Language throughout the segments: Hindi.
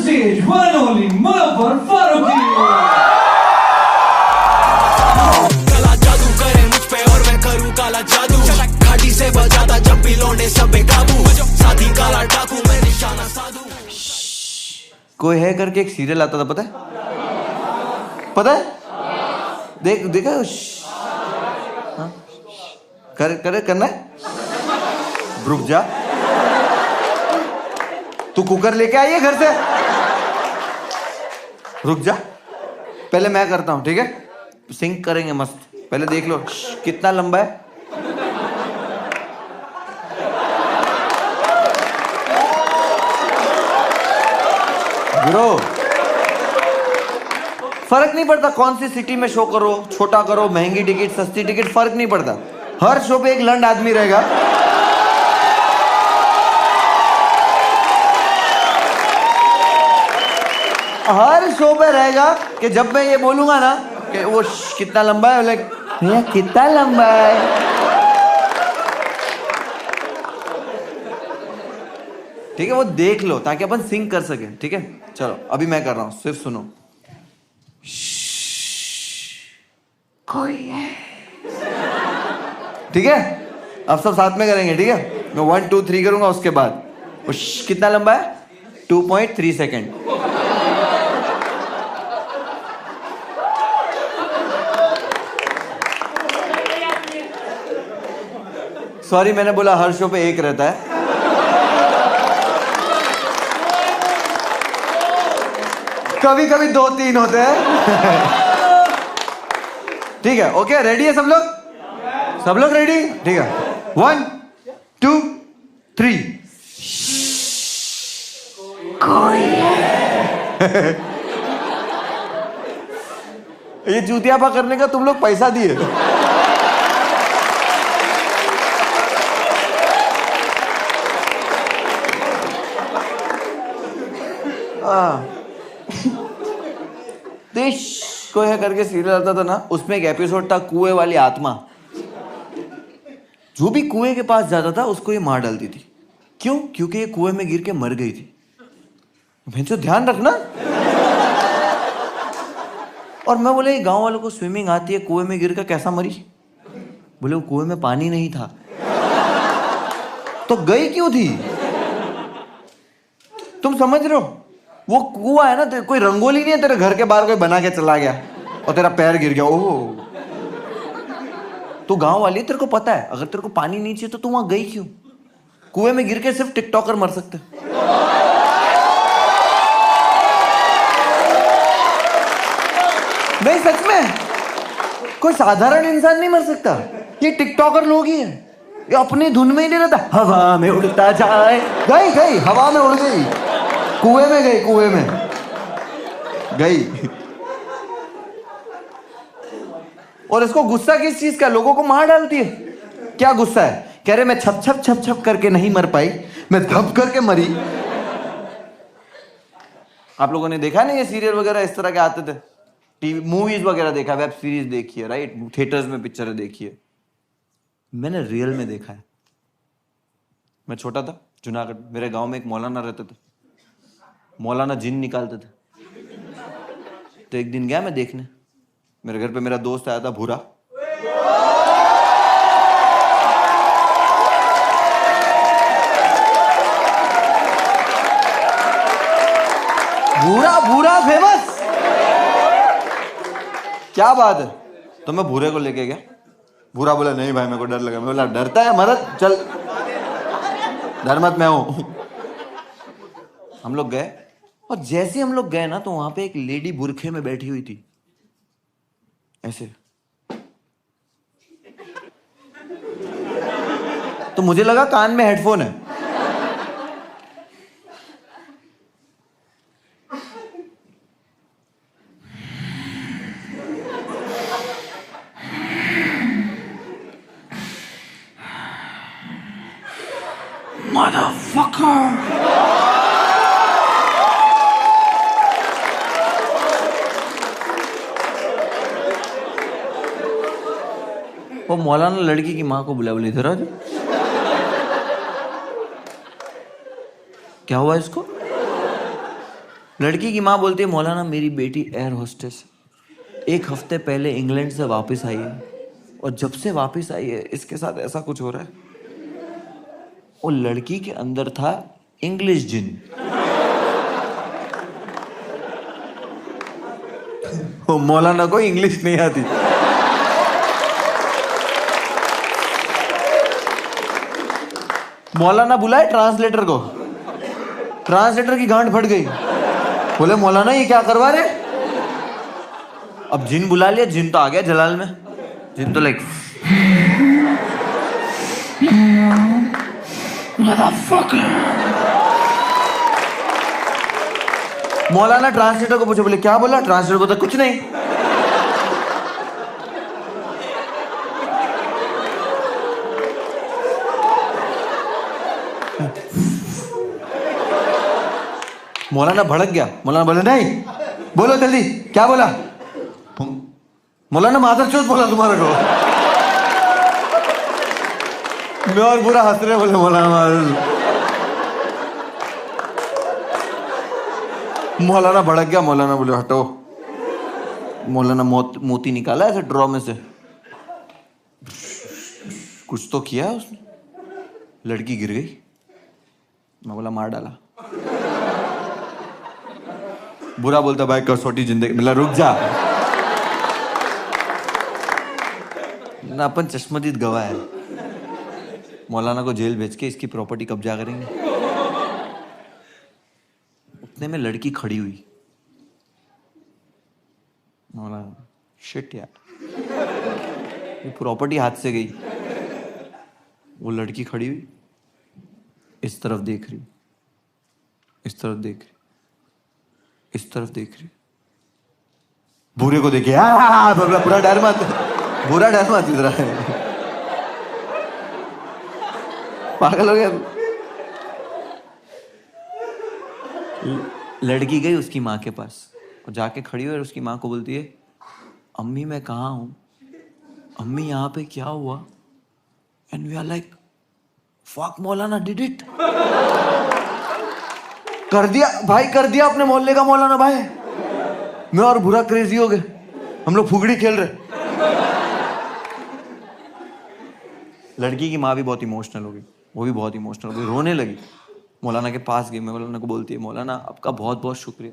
stage, one and only Munawwar Faruqi. काला जादू करे मुझ पे और मैं करूँ काला जादू, घाटी से बजाता जब भी लौंडे सब बेकाबू, साथी काला डाकू मैं निशाना साधू। कोई है करके एक सीरियल आता था, पता है? पता है? देखा? हाँ? करना है? रुक जा, तू कुकर लेके आई है घर से? रुक जा, पहले मैं करता हूं, ठीक है? सिंक करेंगे मस्त। पहले देख लो कितना लंबा है। ब्रो, फर्क नहीं पड़ता कौन सी सिटी में शो करो, छोटा करो, महंगी टिकट, सस्ती टिकट, फर्क नहीं पड़ता। हर शो पे एक लंड आदमी रहेगा। हर शो पे रहेगा कि जब मैं ये बोलूंगा ना कि वो कितना लंबा है, लाइक भैया कितना लंबा है। ठीक है, वो देख लो ताकि अपन सिंक कर सके। ठीक है, चलो अभी मैं कर रहा हूं, सिर्फ सुनो। कोई है, ठीक है? अब सब साथ में करेंगे, ठीक है? मैं 1 2 3 करूंगा, उसके बाद कितना लंबा है? 2.3 सेकेंड। सॉरी, मैंने बोला हर शो पे एक रहता है। कभी कभी 2-3 होते हैं। ठीक है, ओके, रेडी है सब लोग? सब लोग रेडी? ठीक है, 1 2 3। कोई है। ये चूतियापा करने का तुम लोग पैसा दिए? देश कोई है करके सीरियल आता था ना, उसमें एक एपिसोड था कुएं वाली आत्मा। जो भी कुएं के पास जाता था उसको ये मार डालती थी। क्यों? क्योंकि ये कुएं में गिर के मर गई थी। भैंसो ध्यान रखना। और मैं बोले गांव वालों को स्विमिंग आती है, कुएं में गिर कर कैसा मरी? बोले वो कुएं में पानी नहीं था। तो गई क्यों थी? तुम समझ रहे हो? वो कुआं है ना, कोई रंगोली नहीं है तेरे घर के बाहर कोई बना के चला गया और तेरा पैर गिर गया। ओह, तू गांव वाली, तेरे को पता है अगर तेरे को पानी नहीं चाहिए तो तू वहां गई क्यों? कुएं में गिर के सिर्फ टिकटॉकर मर सकते। नहीं, सच में कोई साधारण इंसान नहीं मर सकता। ये टिकटॉकर लोग ही हैं। ये अपनी धुन में ही नहीं रहता, हवा में उड़ता जाए। गई हवा में उड़ गई, कुएं में गई, कुएं में गई। और इसको गुस्सा किस चीज का? लोगों को मार डालती है। क्या गुस्सा है? कह रहे मैं छप छप करके नहीं मर पाई, मैं धप करके मरी। आप लोगों ने देखा नहीं ये सीरियल वगैरह इस तरह के आते थे? टीवी मूवीज वगैरह देखा, वेब सीरीज देखी है, राइट? थिएटर्स में पिक्चरें देखी है। मैंने रियल में देखा है। मैं छोटा था, जूनागढ़, मेरे गांव में एक मौलाना रहते थे। मौलाना जिन निकालते थे। तो एक दिन गया मैं देखने, मेरे घर पे मेरा दोस्त आया था भूरा। भूरा फेमस, क्या बात है? तो मैं भूरे को लेके गया। भूरा बोला नहीं भाई मेरे को डर लगा। मैं बोला डरता है मरद, चल डर मत, मैं हूं। हम लोग गए और जैसे हम लोग गए ना तो वहां पे एक लेडी बुरखे में बैठी हुई थी, ऐसे। तो मुझे लगा कान में हेडफोन है। Motherfucker! वो मौलाना लड़की की माँ को बुला, बोली इधर आ जाओ। क्या हुआ इसको? लड़की की माँ बोलती है मौलाना मेरी बेटी एयर होस्टेस 1 हफ्ते पहले इंग्लैंड से वापस आई है और जब से वापस आई है इसके साथ ऐसा कुछ हो रहा है। वो लड़की के अंदर था इंग्लिश जिन। वो मौलाना को इंग्लिश नहीं आती। मौलाना बुलाए ट्रांसलेटर को, ट्रांसलेटर की गांड फट गई। बोले मौलाना ये क्या करवा रहे। अब जिन बुला लिया, जिन तो आ गया जलाल में। जिन तो लाइक मौलाना ट्रांसलेटर को पूछे, बोले क्या बोला। ट्रांसलेटर को तो कुछ नहीं। मौलाना भड़क गया। मौलाना बोले नहीं, बोलो जल्दी क्या बोला। मौलाना मादरचोद बोला तुम्हारे को। मैं और पूरा हंस रहे, बोले मौलाना। मौलाना भड़क गया। मौलाना बोले हटो। मौलाना मोती निकाला ऐसे ड्रॉ में से, कुछ तो किया है उसने। लड़की गिर गई। मैं बोला मार डाला। बुरा बोलता भाई कसौटी जिंदगी। मतलब रुक जा ना, अपन चश्मदीद गवाह है। मौलाना को जेल भेज के इसकी प्रॉपर्टी कब्जा करेंगे। उतने में लड़की खड़ी हुई। मौलाना शिट यार, ये प्रॉपर्टी हाथ से गई। वो लड़की खड़ी हुई, इस तरफ देख रही, इस तरफ देख रही, इस तरफ देख रही। बुरे को देखे पूरा डर मत, बुरा डर मत इधर है। पागल हो गया। लड़की गई उसकी माँ के पास और जाके खड़ी हुई और उसकी माँ को बोलती है अम्मी मैं कहाँ हूँ, अम्मी यहाँ पे क्या हुआ। And we are like fuck Maulana did it. कर दिया भाई, कर दिया अपने मोहल्ले का मौलाना भाई। मैं और बुरा क्रेजी हो गए। हम लोग फुगड़ी खेल रहे। लड़की की माँ भी बहुत इमोशनल हो गई, वो भी बहुत इमोशनल हो गई, रोने लगी। मौलाना के पास गई। मैं मौलाना को बोलती है मौलाना आपका बहुत बहुत शुक्रिया,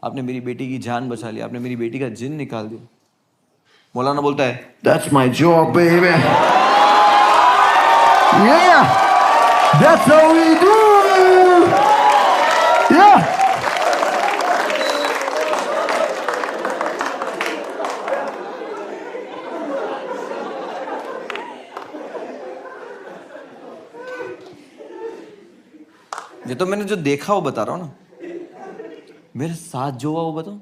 आपने मेरी बेटी की जान बचा ली, आपने मेरी बेटी का जिन निकाल दिया। मौलाना बोलता है that's my job baby, yeah that's how we do, yeah। ये तो मैंने जो देखा वो बता रहा हूँ ना, मेरे साथ जो हुआ वो बताओ।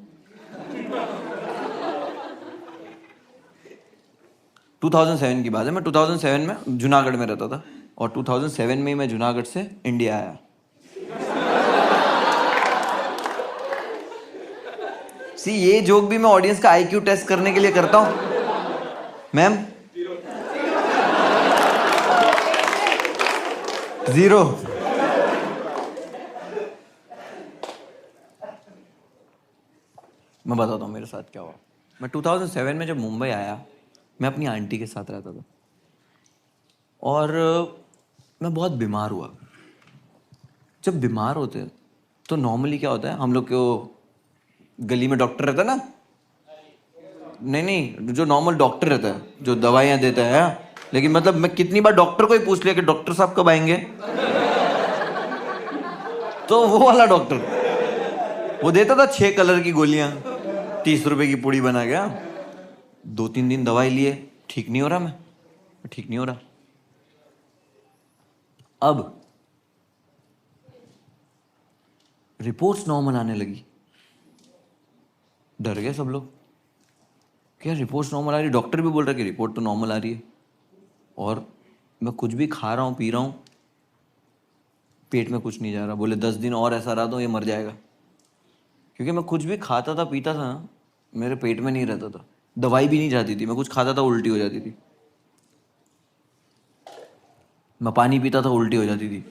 2007 की बात है। मैं 2007 में जूनागढ़ में रहता था और 2007 में ही मैं जूनागढ़ से इंडिया आया। ये जोक भी मैं ऑडियंस का आईक्यू टेस्ट करने के लिए करता हूं। मैम 0। मैं बताता हूँ मेरे साथ क्या हुआ। मैं 2007 में जब मुंबई आया, मैं अपनी आंटी के साथ रहता था और मैं बहुत बीमार हुआ। जब बीमार होते हैं तो नॉर्मली क्या होता है, हम लोग को गली में डॉक्टर रहता है ना, नहीं जो नॉर्मल डॉक्टर रहता है जो दवाइयाँ देता है। लेकिन मतलब मैं कितनी बार डॉक्टर को ही पूछ लिया कि डॉक्टर साहब कब आएंगे, तो वो वाला डॉक्टर वो देता था 6 कलर की गोलियां, 30 रुपए की पुड़ी बना गया। 2-3 दिन दवाई लिए, ठीक नहीं हो रहा, मैं ठीक नहीं हो रहा। अब रिपोर्ट्स नॉर्मल आने लगी। डर गए सब लोग, क्या रिपोर्ट्स नॉर्मल आ रही, डॉक्टर भी बोल रहा है कि रिपोर्ट तो नॉर्मल आ रही है। और मैं कुछ भी खा रहा हूँ पी रहा हूँ, पेट में कुछ नहीं जा रहा। बोले 10 दिन और ऐसा रहा तो ये मर जाएगा। क्योंकि मैं कुछ भी खाता था पीता था ना, मेरे पेट में नहीं रहता था, दवाई भी नहीं जाती थी। मैं कुछ खाता था उल्टी हो जाती थी, मैं पानी पीता था उल्टी हो जाती थी।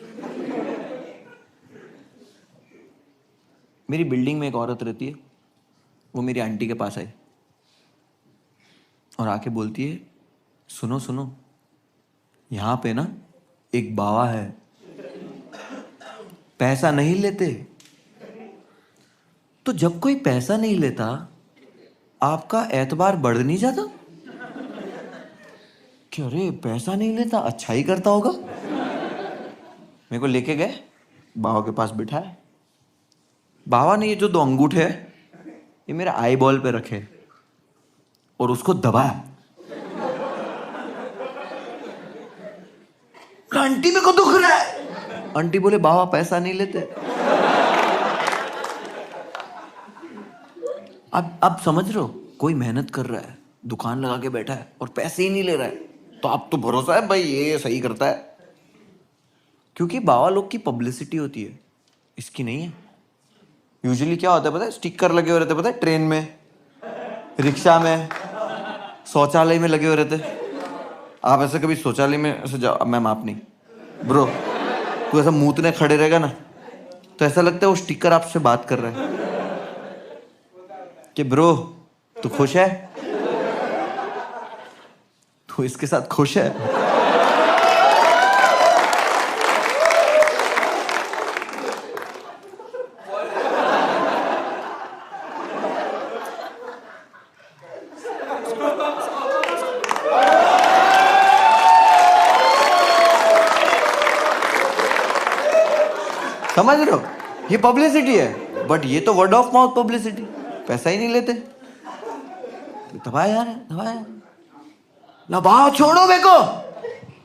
मेरी बिल्डिंग में एक औरत रहती है, वो मेरी आंटी के पास आई और आके बोलती है, सुनो सुनो, यहाँ पे ना एक बाबा है, पैसा नहीं लेते। तो जब कोई पैसा नहीं लेता, आपका एतबार बढ़ नहीं जाता? कि अरे पैसा नहीं लेता, अच्छा ही करता होगा। मेरे को लेके गए, बाबा के पास बिठाए। बाबा ने ये जो 2 अंगूठे है, ये मेरे आई बॉल पे रखे और उसको दबाया। आंटी मेरे को दुख रहा है। आंटी बोले बाबा पैसा नहीं लेते। अब समझ रहे हो, कोई मेहनत कर रहा है, दुकान लगा के बैठा है और पैसे ही नहीं ले रहा है, तो आप तो भरोसा है भाई ये सही करता है। क्योंकि बाबा लोग की पब्लिसिटी होती है, इसकी नहीं है। यूजुअली क्या होता है पता है, स्टिकर लगे हुए रहते, पता है, ट्रेन में, रिक्शा में, शौचालय में लगे हुए रहते। आप ऐसे कभी शौचालय में ऐसे जाओ, मैम आप नहीं ब्रो, तू ऐसा मूतने खड़े रहेगा ना, तो ऐसा लगता है वो स्टिकर आपसे बात कर रहा है कि ब्रो तू खुश है, तू इसके साथ खुश है। समझ रहे हो, ये पब्लिसिटी है, बट ये तो वर्ड ऑफ माउथ पब्लिसिटी, पैसा ही नहीं लेते। दबाया यार, दबाया ना, बाबा छोड़ो मेरे को।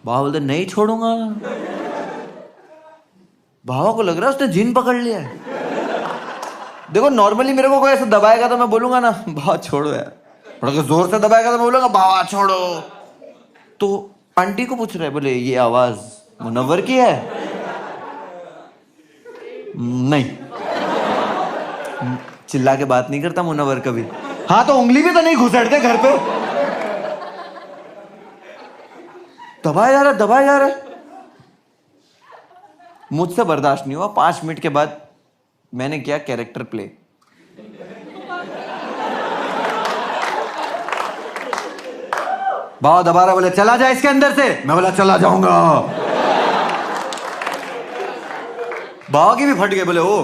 बाबा बोलते नहीं छोड़ूंगा। बाबा को लग रहा है उसने जिन पकड़ लिया है। देखो नॉर्मली मेरे को कोई ऐसे दबाएगा तो मैं बोलूंगा ना बाबा छोड़ो यार, और अगर जोर से दबाएगा तो मैं बोलूंगा बाबा छोड़ो। तो आंटी को पूछ रहे, बोले ये आवाज मुनव्वर की है? नहीं, चिल्ला के बात नहीं करता मुनव्वर कभी। हाँ तो उंगली भी तो नहीं घुसेड़ते घर पे। दबाया जा रहा, दबाया जा रहा। मुझसे बर्दाश्त नहीं हुआ। 5 मिनट के बाद मैंने किया कैरेक्टर प्ले। बाबा दबा रहा, बोले चला जा इसके अंदर से। मैं बोला चला जाऊंगा। बाबा की भी फट गए, बोले ओ।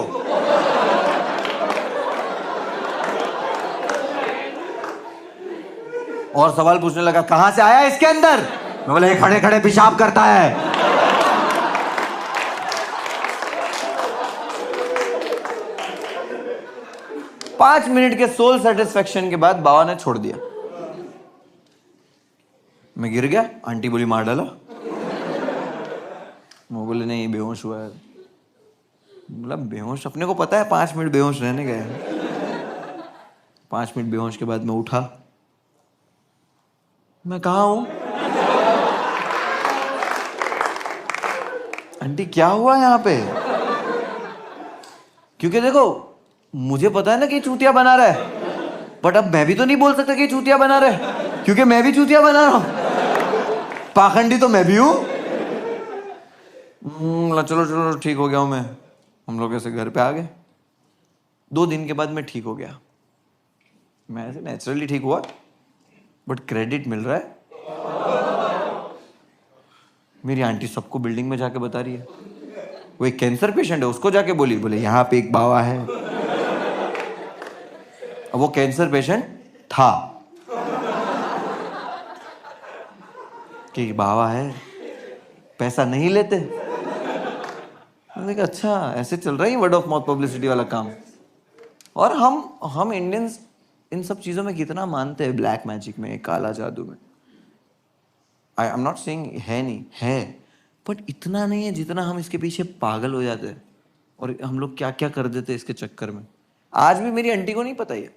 और सवाल पूछने लगा, कहां से आया इसके अंदर? मैं बोला ये खड़े खड़े पेशाब करता है। पांच मिनट के सोल सेटिस्फेक्शन के बाद बाबा ने छोड़ दिया। मैं गिर गया, आंटी बोली मार डाला। वो बोले नहीं बेहोश हुआ है। मतलब बेहोश, अपने को पता है 5 मिनट बेहोश रहने गए। 5 मिनट बेहोश के बाद मैं उठा। मैं कहाँ हूं? आंटी क्या हुआ यहाँ पे? क्योंकि देखो मुझे पता है ना कि चूतिया बना रहा है, बट अब मैं भी तो नहीं बोल सकता कि चूतिया बना रहा है, क्योंकि मैं भी चूतिया बना रहा हूं। पाखंडी तो मैं भी हूं। चलो चलो ठीक हो गया हूं मैं। हम लोग ऐसे घर पे आ गए। 2 दिन के बाद मैं ठीक हो गया। मैं ऐसे नेचुरली ठीक हुआ, बट क्रेडिट मिल रहा है। मेरी आंटी सबको बिल्डिंग में जाके बता रही है। वो एक कैंसर पेशेंट है, उसको जाके बोली, बोले यहाँ पे एक बाबा है। अब वो कैंसर पेशेंट था कि बाबा है, पैसा नहीं लेते। मैंने कहा अच्छा ऐसे चल रहा है वर्ड ऑफ माउथ पब्लिसिटी वाला काम। और हम इंडियंस इन सब चीजों में कितना मानते हैं, ब्लैक मैजिक में, काला जादू में। आई एम नॉट सेइंग है नहीं, है, बट इतना नहीं है जितना हम इसके पीछे पागल हो जाते हैं और हम लोग क्या क्या कर देते हैं इसके चक्कर में। आज भी मेरी आंटी को नहीं पता ये।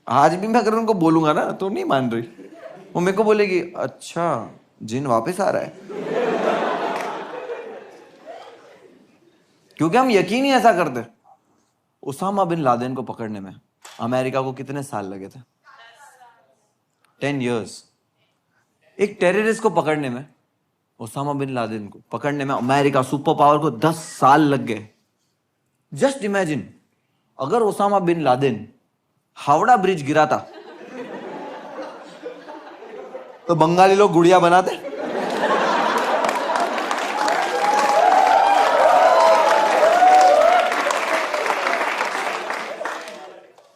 आज भी मैं अगर उनको बोलूंगा ना तो नहीं मान रही। वो मेरे को बोलेगी अच्छा जिन वापस आ रहा है। क्योंकि हम यकीन ही ऐसा करते। उसामा बिन लादेन को पकड़ने में अमेरिका को कितने साल लगे थे? 10 years। एक टेररिस्ट को पकड़ने में, उसामा बिन लादेन को पकड़ने में अमेरिका सुपर पावर को 10 साल लग गए। जस्ट इमेजिन अगर Osama bin Laden Howrah bridge गिराता तो बंगाली लोग गुड़िया बनाते।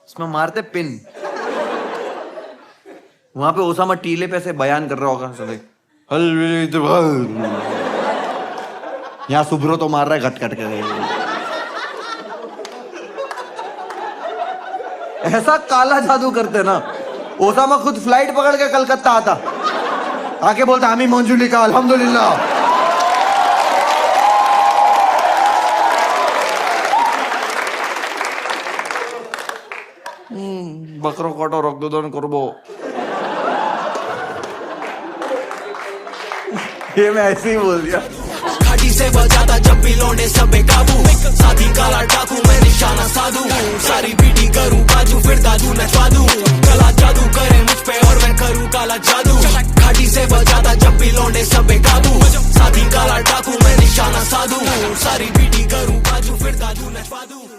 इसमें मारते पिन। वहां पे ओसामा टीले पे ऐसे बयान कर रहा होगा, यहाँ सुब्रो तो मार रहा है घट घट के। ऐसा काला जादू करते ना। ओसामा खुद फ्लाइट पकड़ के कलकत्ता आता, आके बोलता हामी मंजुलिका अल्हम्दुलिल्लाह। बकरो काटो रक्तदान करबो। ये मैं ऐसे ही बोल दिया। घाटी से बजाता जब भी लौंडे सब बेकाबू, साथी काला डाकू मैं निशाना साधू, सारी बीटी करूं बाजू फिर दादू नचवा दूं, कला जादू करे मुझ पे और मैं करूं काला जादू। घाटी से बजाता जब भी लौंडे सब बेकाबू, साथी काला डाकू मैं निशाना साधू, सारी बीटी करूं बाजू फिर दादू नचवा दूं।